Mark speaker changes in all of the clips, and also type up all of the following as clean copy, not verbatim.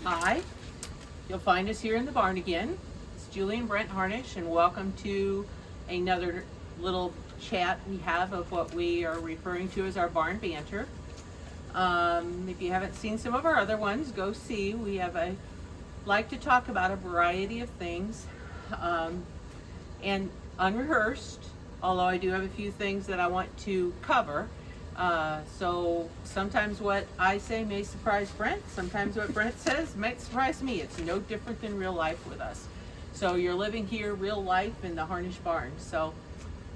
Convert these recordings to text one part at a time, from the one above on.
Speaker 1: Hi, you'll find us here in the barn again. It's Julie and Brent Harnish, and welcome to another little chat we have of what we are referring to as our barn banter. If you haven't seen some of our other ones, go see. We have a like to talk about a variety of things, and unrehearsed. Although I do have a few things that I want to cover. So sometimes what I say may surprise Brent. Sometimes what Brent says might surprise me. It's no different than real life with us. So you're living here real life in the Harnish barn. So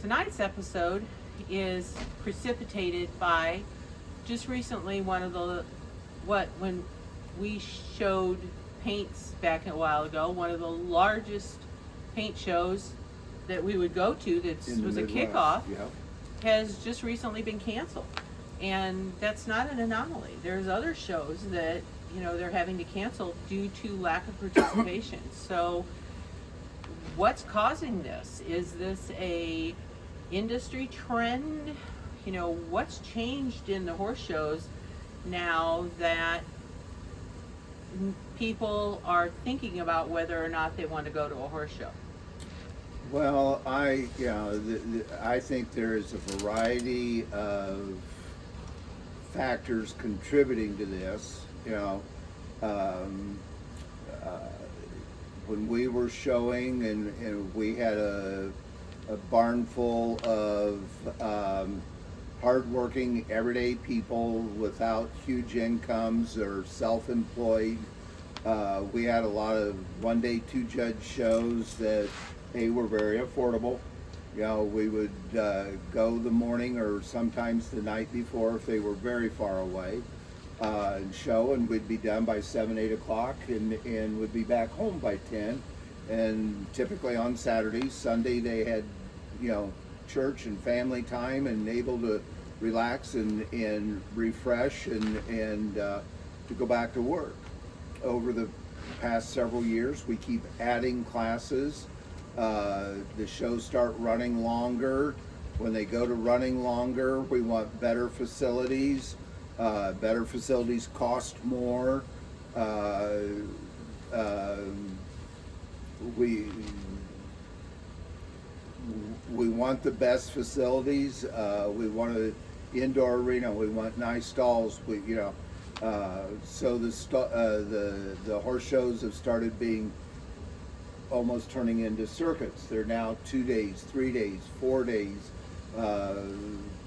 Speaker 1: tonight's episode is precipitated by just recently when we showed paints back a while ago, one of the largest paint shows that we would go to that was a kickoff.
Speaker 2: Yeah.
Speaker 1: Has just recently been canceled, and that's not an anomaly. There's other shows that they're having to cancel due to lack of participation. So what's causing this? Is this a industry trend? What's changed in the horse shows now that people are thinking about whether or not they want to go to a horse show?
Speaker 2: Well, I think there is a variety of factors contributing to this. When we were showing and we had a barn full of hardworking, everyday people without huge incomes or self-employed. We had a lot of one-day, two-judge shows that they were very affordable. We would go the morning or sometimes the night before if they were very far away and show, and we'd be done by 7, 8 o'clock and would be back home by 10. And typically on Saturdays, Sunday they had, church and family time and able to relax and refresh and to go back to work. Over the past several years, we keep adding classes. The shows start running longer. When they go to running longer, we want better facilities. Better facilities cost more. We want the best facilities. We want an indoor arena. We want nice stalls. So the horse shows have started being almost turning into circuits. They're now 2 days, 3 days, 4 days.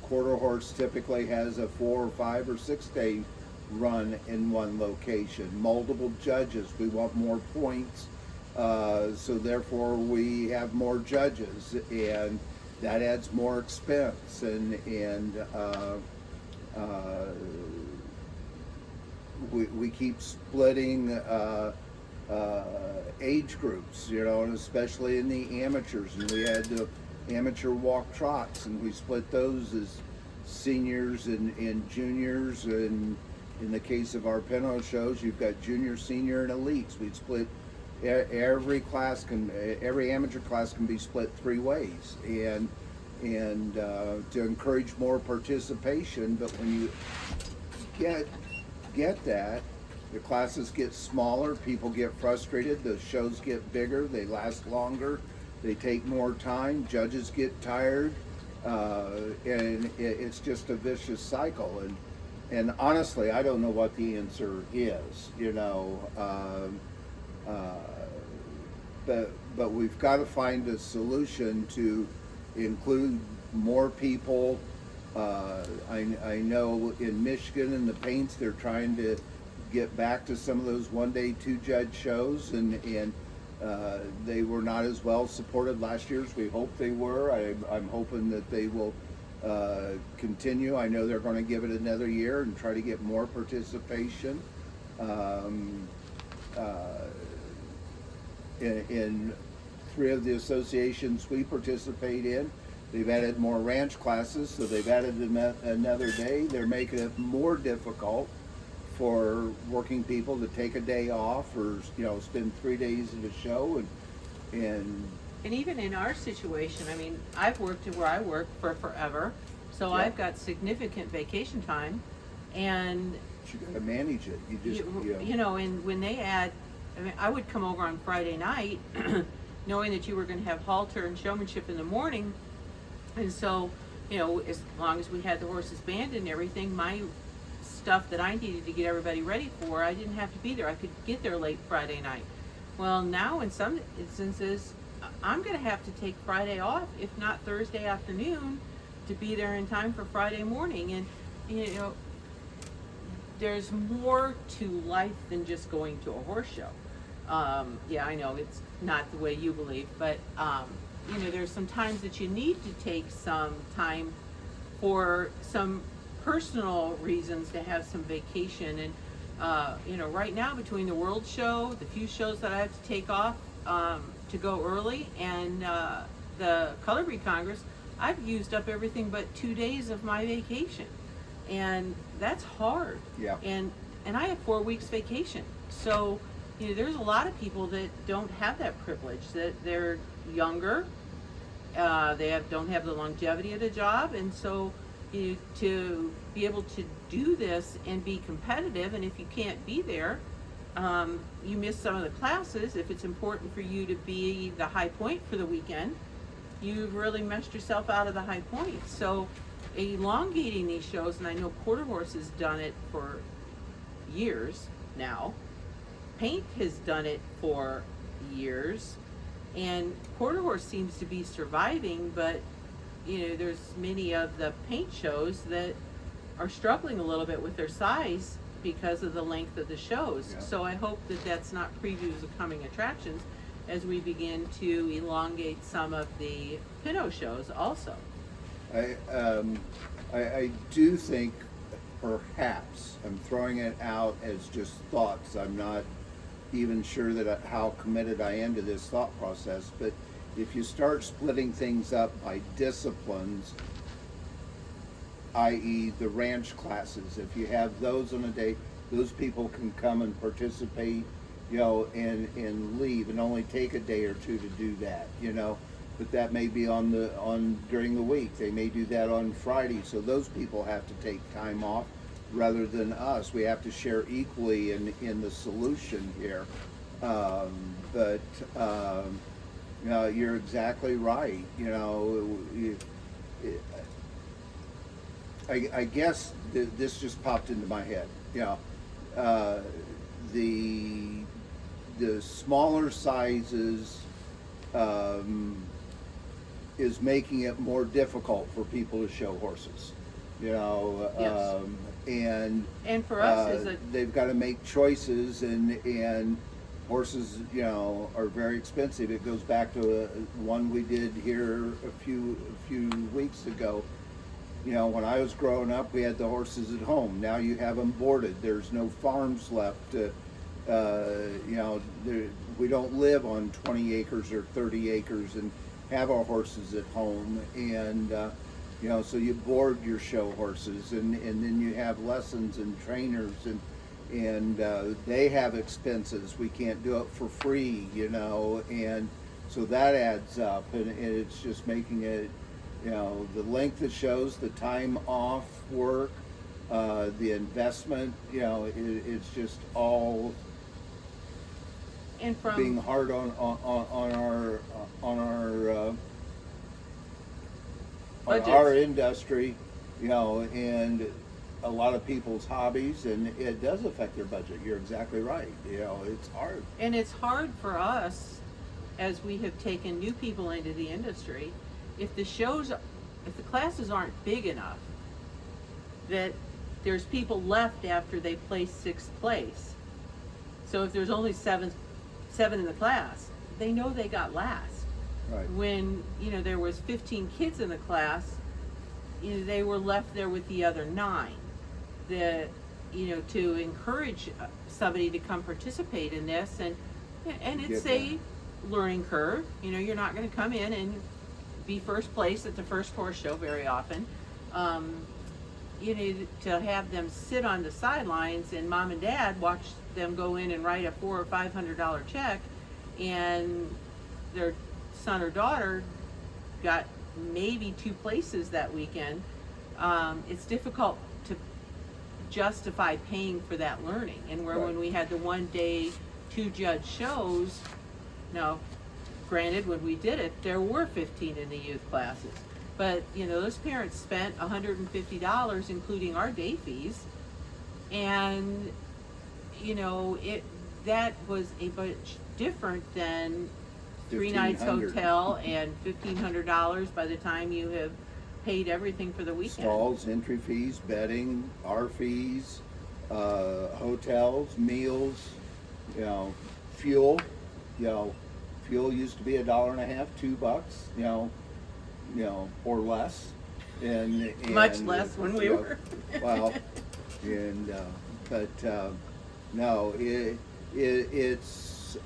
Speaker 2: Quarter horse typically has a 4 or 5 or 6 day run in one location. Multiple judges. We want more points. So therefore we have more judges, and that adds more expense, and we keep splitting age groups, and especially in the amateurs, and we had the amateur walk trots, and we split those as seniors and juniors, and in the case of our pinto shows, you've got junior, senior, and elites. We split every amateur class can be split 3 ways, and to encourage more participation. But when you get that, the classes get smaller, people get frustrated, the shows get bigger, they last longer, they take more time, judges get tired, and it's just a vicious cycle. And honestly, I don't know what the answer is, but we've got to find a solution to include more people. I know in Michigan and the paints, they're trying to get back to some of those one-day, two-judge shows, and they were not as well supported last year as we hoped they were. I'm hoping that they will continue. I know they're going to give it another year and try to get more participation. In 3 of the associations we participate in, they've added more ranch classes, so they've added another day. They're making it more difficult for working people to take a day off or spend 3 days at a show, and
Speaker 1: even in our situation, I mean, I've worked where I work for forever, so
Speaker 2: Yeah.
Speaker 1: I've got significant vacation time, and
Speaker 2: you got to manage it. You just,
Speaker 1: you know, and when they add, I mean, I would come over on Friday night knowing that you were going to have halter and showmanship in the morning. And so, you know, as long as we had the horses banded and everything, my stuff that I needed to get everybody ready for, I didn't have to be there. I could get there late Friday night. Well, now in some instances, I'm going to have to take Friday off, if not Thursday afternoon, to be there in time for Friday morning. And, you know, there's more to life than just going to a horse show. Yeah, I know it's not the way you believe, but, you know, there's some times that you need to take some time for some personal reasons to have some vacation. And, you know, right now between the World Show, the few shows that I have to take off to go early, and the Color Breed Congress, I've used up everything but 2 days of my vacation. And that's hard.
Speaker 2: Yeah.
Speaker 1: And I have 4 weeks vacation. So, you know, there's a lot of people that don't have that privilege, that they're younger, don't have the longevity of the job, and so to be able to do this and be competitive, and if you can't be there, you miss some of the classes. If it's important for you to be the high point for the weekend, you've really messed yourself out of the high point. So elongating these shows, and I know Quarter Horse has done it for years now. Paint has done it for years, and Quarter Horse seems to be surviving, but you know, there's many of the paint shows that are struggling a little bit with their size because of the length of the shows.
Speaker 2: Yeah.
Speaker 1: So I hope that that's not previews of coming attractions as we begin to elongate some of the Pinot shows also.
Speaker 2: I do think perhaps, I'm throwing it out as just thoughts, I'm not even sure that how committed I am to this thought process, but if you start splitting things up by disciplines, i.e. the ranch classes, if you have those on a day, those people can come and participate, you know, and leave, and only take a day or two to do that, you know. But that may be during the week. They may do that on Friday, so those people have to take time off rather than us. We have to share equally in the solution here. You know, you're exactly right. You know, I guess this just popped into my head. You know, the smaller sizes is making it more difficult for people to show horses. You know,
Speaker 1: yes. And for us,
Speaker 2: they've got to make choices, and horses, you know, are very expensive. It goes back to one we did here a few weeks ago. You know, when I was growing up, we had the horses at home. Now you have them boarded. There's no farms left. You know, we don't live on 20 acres or 30 acres and have our horses at home. And you know, so you board your show horses, and then you have lessons and trainers, and they have expenses. We can't do it for free, you know, and so that adds up, and it's just making it, you know, the length of shows, the time off work, the investment, you know, it's just all
Speaker 1: and from
Speaker 2: being hard on our industry, you know, and a lot of people's hobbies, and it does affect their budget. You're exactly right. You know, it's hard.
Speaker 1: And it's hard for us, as we have taken new people into the industry, if the classes aren't big enough, that there's people left after they place sixth place. So if there's only seven in the class, they know they got last.
Speaker 2: Right.
Speaker 1: When, you know, there was 15 kids in the class, you know, they were left there with the other 9. That, you know, to encourage somebody to come participate in this, and it's a learning curve. You know, you're not going to come in and be first place at the first horse show very often. You know, to have them sit on the sidelines and mom and dad watch them go in and write a $400 or $500 check, and their son or daughter got maybe 2 places that weekend. It's difficult to justify paying for that learning. And where
Speaker 2: Right.
Speaker 1: when we had the 1-day 2-judge shows, now granted when we did it there were 15 in the youth classes, but those parents spent $150 including our day fees, and it that was a much different than 3 nights
Speaker 2: 1,500.
Speaker 1: hotel and $1,500 by the time you have paid everything for the weekend.
Speaker 2: Stalls, entry fees, bedding, our fees, hotels, meals, fuel. Fuel used to be $1.50, $2, or less, and
Speaker 1: Much less when we were.
Speaker 2: well, and but no, it's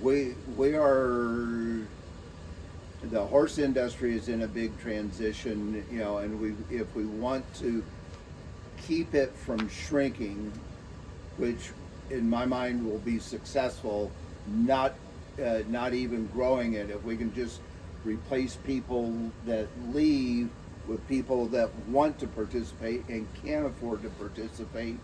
Speaker 2: we are. The horse industry is in a big transition, and if we want to keep it from shrinking, which in my mind will be successful, not even growing it. If we can just replace people that leave with people that want to participate and can afford to participate,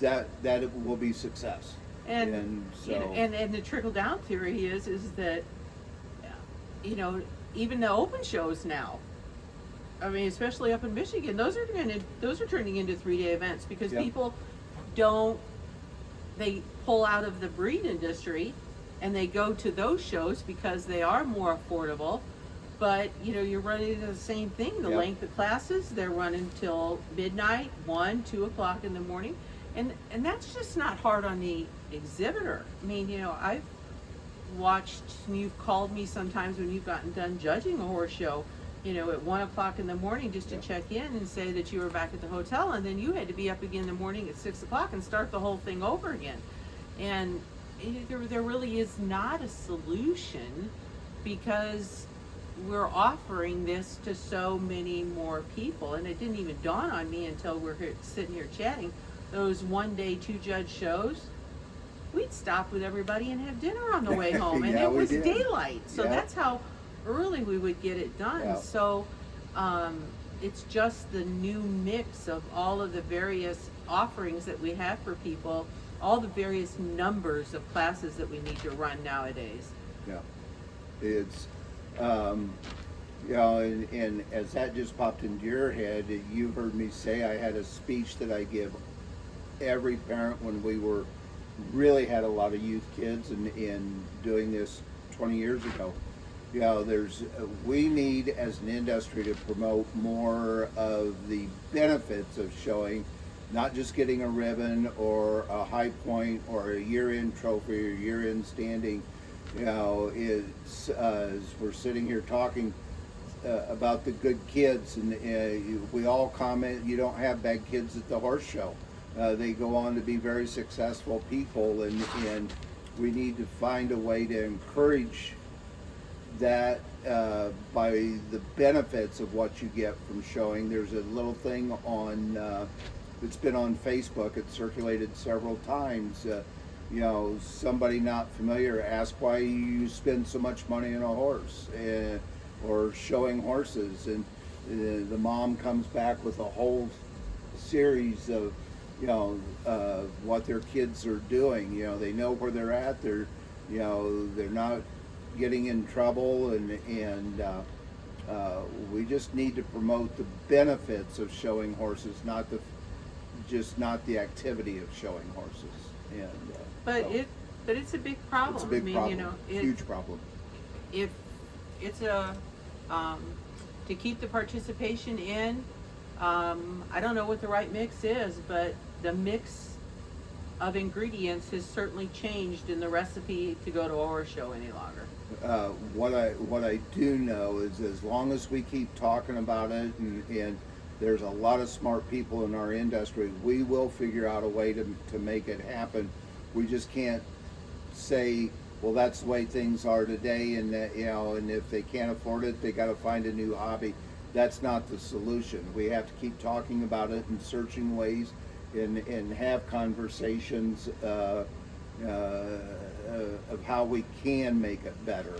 Speaker 2: that it will be success.
Speaker 1: And
Speaker 2: so
Speaker 1: and the trickle down theory is that even the open shows now, I mean, especially up in Michigan, those are turning into 3-day events because
Speaker 2: Yep.
Speaker 1: people they pull out of the breed industry and they go to those shows because they are more affordable. But you're running into the same thing. The
Speaker 2: Yep.
Speaker 1: length of classes, they're running till midnight, 1, 2 o'clock in the morning, and that's just not hard on the exhibitor. I mean, I've watched, and you've called me sometimes when you've gotten done judging a horse show, at 1 o'clock in the morning just to
Speaker 2: Yep.
Speaker 1: check in and say that you were back at the hotel, and then you had to be up again in the morning at 6 o'clock and start the whole thing over again. And there really is not a solution because we're offering this to so many more people, and it didn't even dawn on me until we're sitting here chatting. Those 1-day 2-judge shows, we'd stop with everybody and have dinner on the way home, and
Speaker 2: Yeah,
Speaker 1: it
Speaker 2: we
Speaker 1: was
Speaker 2: did.
Speaker 1: daylight, so
Speaker 2: Yeah.
Speaker 1: that's how early we would get it done.
Speaker 2: Yeah.
Speaker 1: So it's just the new mix of all of the various offerings that we have for people, all the various numbers of classes that we need to run nowadays.
Speaker 2: Yeah, it's and as that just popped into your head, you heard me say I had a speech that I give every parent when we really had a lot of youth kids and doing this 20 years ago. We need as an industry to promote more of the benefits of showing, not just getting a ribbon or a high point or a year-end trophy or year-end standing. It's as we're sitting here talking about the good kids, and we all comment you don't have bad kids at the horse show. They go on to be very successful people, and we need to find a way to encourage that by the benefits of what you get from showing. There's a little thing on it's been on Facebook. It's circulated several times. Somebody not familiar asked why you spend so much money on a horse or showing horses, and the mom comes back with a whole series of what their kids are doing. They know where they're at. They're not getting in trouble, and we just need to promote the benefits of showing horses, not the activity of showing horses. And
Speaker 1: But it's a big problem.
Speaker 2: it's a big problem,
Speaker 1: it,
Speaker 2: huge problem.
Speaker 1: if it's a to keep the participation in, I don't know what the right mix is, but the mix of ingredients has certainly changed in the recipe to go to a horse show any longer.
Speaker 2: What I do know is as long as we keep talking about it, and there's a lot of smart people in our industry, we will figure out a way to make it happen. We just can't say, well, that's the way things are today, and and if they can't afford it, they got to find a new hobby. That's not the solution. We have to keep talking about it and searching ways, and have conversations of how we can make it better.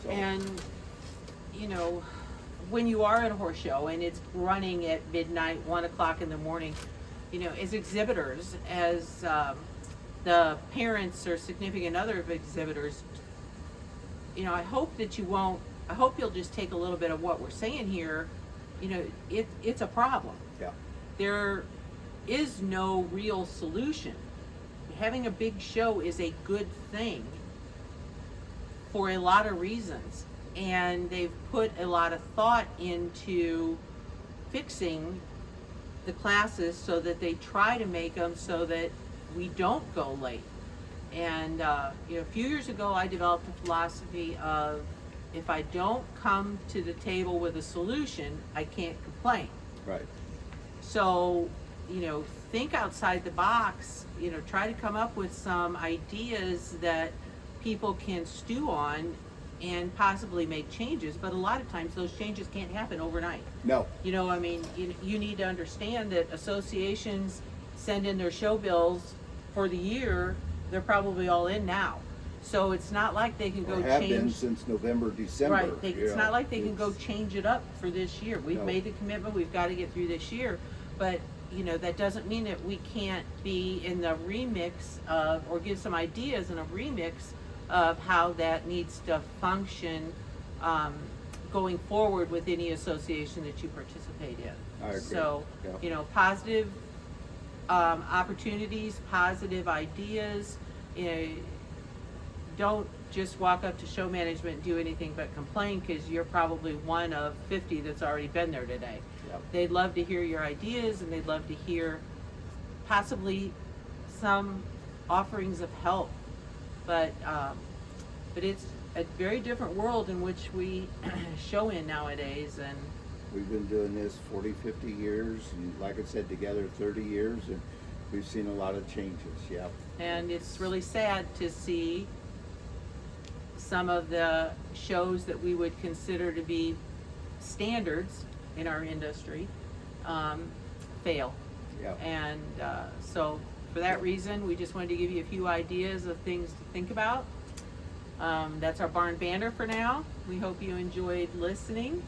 Speaker 2: So.
Speaker 1: And when you are at a horse show and it's running at midnight, 1 o'clock in the morning, you know, as exhibitors, as the parents or significant other of exhibitors, you know, I hope that you won't, I hope you'll just take a little bit of what we're saying here. You know, it's a problem.
Speaker 2: Yeah.
Speaker 1: There is no real solution. Having a big show is a good thing for a lot of reasons, and they've put a lot of thought into fixing the classes so that they try to make them so that we don't go late. And you know, a few years ago I developed a philosophy of, if I don't come to the table with a solution, I can't complain.
Speaker 2: Right.
Speaker 1: So, you know, think outside the box, you know, try to come up with some ideas that people can stew on and possibly make changes. But a lot of times those changes can't happen overnight.
Speaker 2: No.
Speaker 1: You know, I mean, you need to understand that associations send in their show bills for the year. They're probably all in now. So it's not like they can go
Speaker 2: Or have
Speaker 1: change.
Speaker 2: been since November, December.
Speaker 1: Right. It's not like they can go change it up for this year. We've
Speaker 2: No.
Speaker 1: made the commitment. We've got to get through this year. But, you know, that doesn't mean that we can't be in the remix of, or give some ideas in a remix of how that needs to function going forward with any association that you participate in.
Speaker 2: I agree.
Speaker 1: So,
Speaker 2: Yeah.
Speaker 1: you know, positive opportunities, positive ideas. You know, don't just walk up to show management and do anything but complain, because you're probably one of 50 that's already been there today.
Speaker 2: Yep.
Speaker 1: They'd love to hear your ideas, and they'd love to hear possibly some offerings of help. But it's a very different world in which we show in nowadays. And
Speaker 2: We've been doing this 40, 50 years, and like I said, together 30 years, and we've seen a lot of changes. Yeah.
Speaker 1: And it's really sad to see some of the shows that we would consider to be standards in our industry fail.
Speaker 2: Yeah.
Speaker 1: And so for that reason, we just wanted to give you a few ideas of things to think about. That's our Barn Banter for now. We hope you enjoyed listening.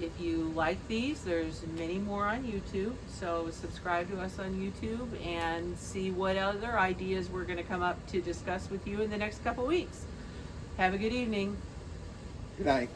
Speaker 1: If you like these, there's many more on YouTube, so subscribe to us on YouTube and see what other ideas we're going to come up to discuss with you in the next couple weeks. Have a good evening.
Speaker 2: Good night.